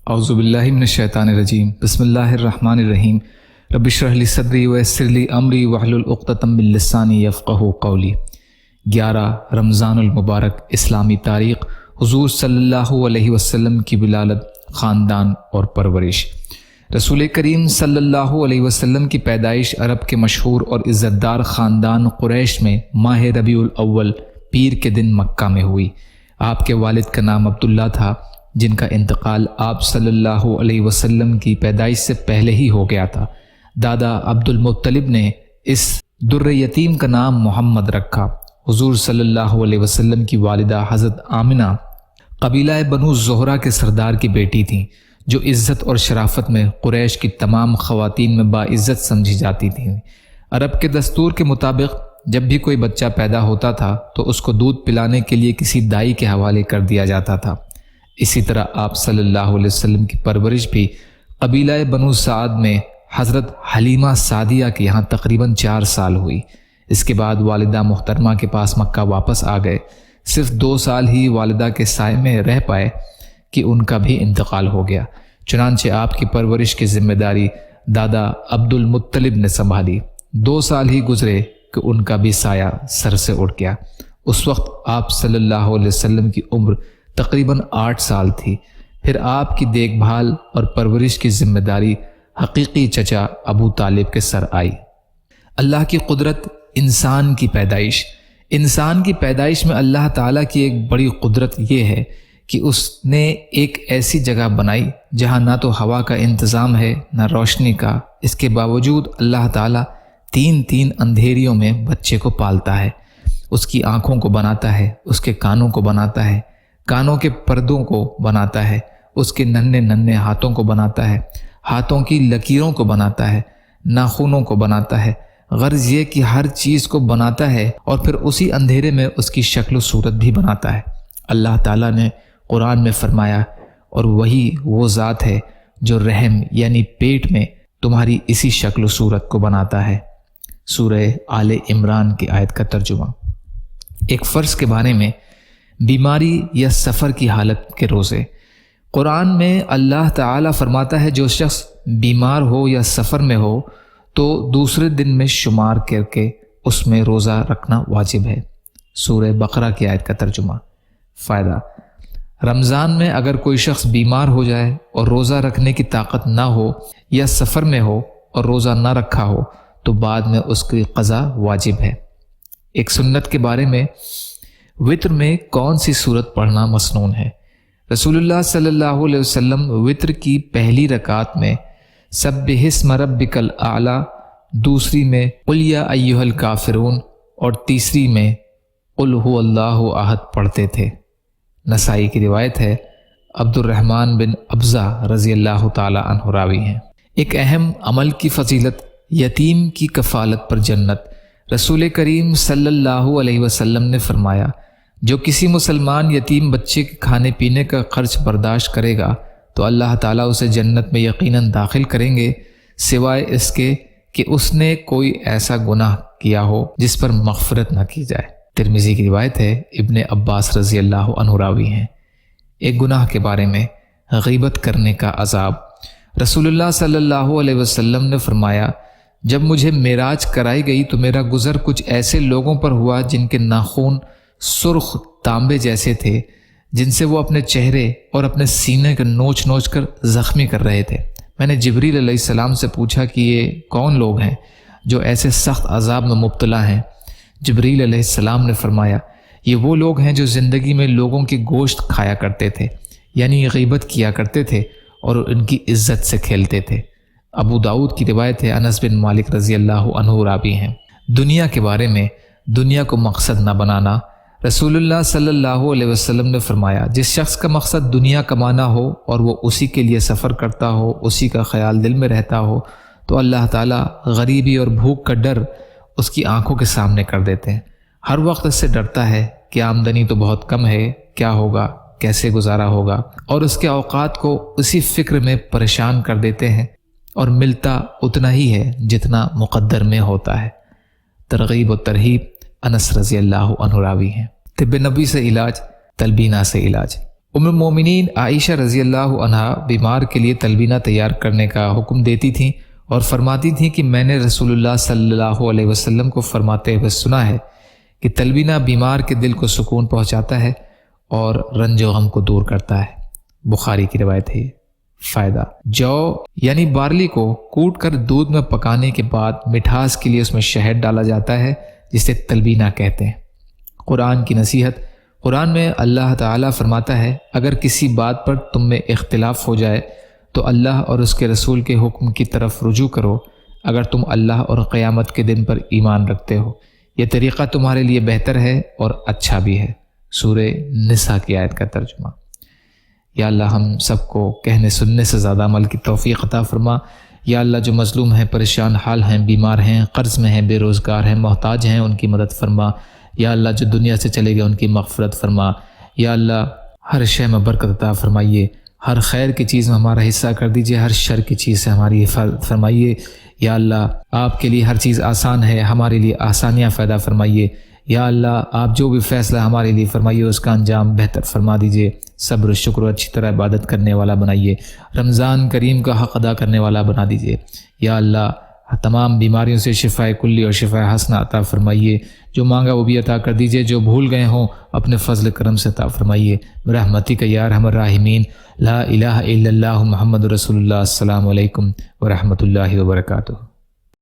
اعوذ باللہ من الشیطان الرجیم بسم اللہ الرحمن الرحیم رب اشرح لی صدری ویسر لی امری واحلل عقدۃ من لسانی یفقہوا قولی۔ 11 رمضان المبارک اسلامی تاریخ، حضور صلی اللہ علیہ وسلم کی ولادت، خاندان اور پرورش۔ رسول کریم صلی اللہ علیہ وسلم کی پیدائش عرب کے مشہور اور عزت دار خاندان قریش میں ماہ ربیع الاول پیر کے دن مکہ میں ہوئی۔ آپ کے والد کا نام عبداللہ تھا، جن کا انتقال آپ صلی اللہ علیہ وسلم کی پیدائش سے پہلے ہی ہو گیا تھا۔ دادا عبد المطلب نے اس در یتیم کا نام محمد رکھا۔ حضور صلی اللہ علیہ وسلم کی والدہ حضرت آمنہ قبیلہ بنو زہرہ کے سردار کی بیٹی تھیں، جو عزت اور شرافت میں قریش کی تمام خواتین میں باعزت سمجھی جاتی تھیں۔ عرب کے دستور کے مطابق جب بھی کوئی بچہ پیدا ہوتا تھا تو اس کو دودھ پلانے کے لیے کسی دائی کے حوالے کر دیا جاتا تھا۔ اسی طرح آپ صلی اللہ علیہ وسلم کی پرورش بھی قبیلہ بنو سعد میں حضرت حلیمہ سعدیہ کے یہاں تقریباً 4 سال ہوئی۔ اس کے بعد والدہ محترمہ کے پاس مکہ واپس آ گئے۔ صرف 2 سال ہی والدہ کے سائے میں رہ پائے کہ ان کا بھی انتقال ہو گیا۔ چنانچہ آپ کی پرورش کی ذمہ داری دادا عبد المطلب نے سنبھالی۔ 2 سال ہی گزرے کہ ان کا بھی سایہ سر سے اٹھ گیا۔ اس وقت آپ صلی اللہ علیہ وسلم کی عمر تقریباً 8 سال تھی۔ پھر آپ کی دیکھ بھال اور پرورش کی ذمہ داری حقیقی چچا ابو طالب کے سر آئی۔ اللہ کی قدرت انسان کی پیدائش۔ انسان کی پیدائش میں اللہ تعالیٰ کی ایک بڑی قدرت یہ ہے کہ اس نے ایک ایسی جگہ بنائی جہاں نہ تو ہوا کا انتظام ہے نہ روشنی کا۔ اس کے باوجود اللہ تعالیٰ 3 اندھیریوں میں بچے کو پالتا ہے۔ اس کی آنکھوں کو بناتا ہے، اس کے کانوں کو بناتا ہے، کانوں کے پردوں کو بناتا ہے، اس کے ننھے ہاتھوں کو بناتا ہے، ہاتھوں کی لکیروں کو بناتا ہے، ناخنوں کو بناتا ہے۔ غرض یہ کہ ہر چیز کو بناتا ہے اور پھر اسی اندھیرے میں اس کی شکل و صورت بھی بناتا ہے۔ اللہ تعالیٰ نے قرآن میں فرمایا، اور وہی وہ ذات ہے جو رحم یعنی پیٹ میں تمہاری اسی شکل و صورت کو بناتا ہے۔ سورہ آل عمران کی آیت کا ترجمہ۔ ایک فرض کے بارے میں، بیماری یا سفر کی حالت کے روزے۔ قرآن میں اللہ تعالیٰ فرماتا ہے جو شخص بیمار ہو یا سفر میں ہو تو دوسرے دن میں شمار کر کے اس میں روزہ رکھنا واجب ہے۔ سورہ بقرہ کی آیت کا ترجمہ۔ فائدہ: رمضان میں اگر کوئی شخص بیمار ہو جائے اور روزہ رکھنے کی طاقت نہ ہو یا سفر میں ہو اور روزہ نہ رکھا ہو تو بعد میں اس کی قضا واجب ہے۔ ایک سنت کے بارے میں، وتر میں کون سی سورت پڑھنا مسنون ہے؟ رسول اللہ صلی اللہ علیہ وسلم وتر کی پہلی رکعت میں سبح اسم ربک الاعلی، دوسری میں قل یا ایھا الکافرون اور تیسری میں قل ھو اللہ احد پڑھتے تھے۔ نسائی کی روایت ہے۔ عبد الرحمن بن ابزہ رضی اللہ تعالی عنہ راوی ہیں۔ ایک اہم عمل کی فضیلت، یتیم کی کفالت پر جنت۔ رسول کریم صلی اللہ علیہ وسلم نے فرمایا، جو کسی مسلمان یتیم بچے کے کھانے پینے کا خرچ برداشت کرے گا تو اللہ تعالیٰ اسے جنت میں یقیناً داخل کریں گے، سوائے اس کے کہ اس نے کوئی ایسا گناہ کیا ہو جس پر مغفرت نہ کی جائے۔ ترمذی کی روایت ہے۔ ابن عباس رضی اللہ عنہ راوی ہیں۔ ایک گناہ کے بارے میں، غیبت کرنے کا عذاب۔ رسول اللہ صلی اللہ علیہ وسلم نے فرمایا، جب مجھے معراج کرائی گئی تو میرا گزر کچھ ایسے لوگوں پر ہوا جن کے ناخن سرخ تانبے جیسے تھے، جن سے وہ اپنے چہرے اور اپنے سینے کو نوچ کر زخمی کر رہے تھے۔ میں نے جبریل علیہ السلام سے پوچھا کہ یہ کون لوگ ہیں جو ایسے سخت عذاب میں مبتلا ہیں؟ جبریل علیہ السلام نے فرمایا، یہ وہ لوگ ہیں جو زندگی میں لوگوں کی گوشت کھایا کرتے تھے، یعنی غیبت کیا کرتے تھے اور ان کی عزت سے کھیلتے تھے۔ ابو داؤد کی روایت ہے۔ انس بن مالک رضی اللہ عنہ راوی ہیں۔ دنیا کے بارے میں، دنیا کو مقصد نہ بنانا۔ رسول اللہ صلی اللہ علیہ وسلم نے فرمایا، جس شخص کا مقصد دنیا کمانا ہو اور وہ اسی کے لیے سفر کرتا ہو، اسی کا خیال دل میں رہتا ہو، تو اللہ تعالیٰ غریبی اور بھوک کا ڈر اس کی آنکھوں کے سامنے کر دیتے ہیں۔ ہر وقت اس سے ڈرتا ہے کہ آمدنی تو بہت کم ہے، کیا ہوگا، کیسے گزارا ہوگا، اور اس کے اوقات کو اسی فکر میں پریشان کر دیتے ہیں، اور ملتا اتنا ہی ہے جتنا مقدر میں ہوتا ہے۔ ترغیب و ترہیب۔ انس رضی اللہ عنہ راوی ہیں۔ طب نبی سے علاج، تلبینہ سے علاج۔ ام المومنین عائشہ رضی اللہ عنہا بیمار کے لیے تلبینہ تیار کرنے کا حکم دیتی تھیں اور فرماتی تھیں کہ میں نے رسول اللہ صلی اللہ علیہ وسلم کو فرماتے ہوئے سنا ہے کہ تلبینہ بیمار کے دل کو سکون پہنچاتا ہے اور رنج و غم کو دور کرتا ہے۔ بخاری کی روایت ہے۔ فائدہ: جو یعنی بارلی کو کوٹ کر دودھ میں پکانے کے بعد مٹھاس کے لیے اس میں شہد ڈالا جاتا ہے، جسے تلبینہ کہتے ہیں۔ قرآن کی نصیحت: قرآن میں اللہ تعالیٰ فرماتا ہے اگر کسی بات پر تم میں اختلاف ہو جائے تو اللہ اور اس کے رسول کے حکم کی طرف رجوع کرو اگر تم اللہ اور قیامت کے دن پر ایمان رکھتے ہو، یہ طریقہ تمہارے لیے بہتر ہے اور اچھا بھی ہے۔ سورہ نساء کی آیت کا ترجمہ۔ یا اللہ ہم سب کو کہنے سننے سے زیادہ عمل کی توفیق عطا فرما۔ یا اللہ جو مظلوم ہیں، پریشان حال ہیں، بیمار ہیں، قرض میں ہیں، بے روزگار ہیں، محتاج ہیں، ان کی مدد فرما۔ یا اللہ جو دنیا سے چلے گئے ان کی مغفرت فرما۔ یا اللہ ہر شے میں برکت عطا فرمائیے، ہر خیر کی چیز میں ہمارا حصہ کر دیجیے، ہر شر کی چیز سے ہماری حفاظت فرمائیے۔ یا اللہ آپ کے لیے ہر چیز آسان ہے، ہمارے لیے آسانیاں پیدا فرمائیے۔ یا اللہ آپ جو بھی فیصلہ ہمارے لیے فرمائیے اس کا انجام بہتر فرما دیجیے، صبر و شکر و اچھی طرح عبادت کرنے والا بنائیے، رمضان کریم کا حق ادا کرنے والا بنا دیجیے۔ یا اللہ تمام بیماریوں سے شفائے کلی اور شفائے حسنہ عطا فرمائیے، جو مانگا وہ بھی عطا کر دیجیے، جو بھول گئے ہوں اپنے فضل کرم سے عطا فرمائیے برحمتک یا ارحم الراحمین۔ لا الہ الا اللہ محمد رسول اللہ۔ السلام علیکم ورحمۃ اللہ وبرکاتہ۔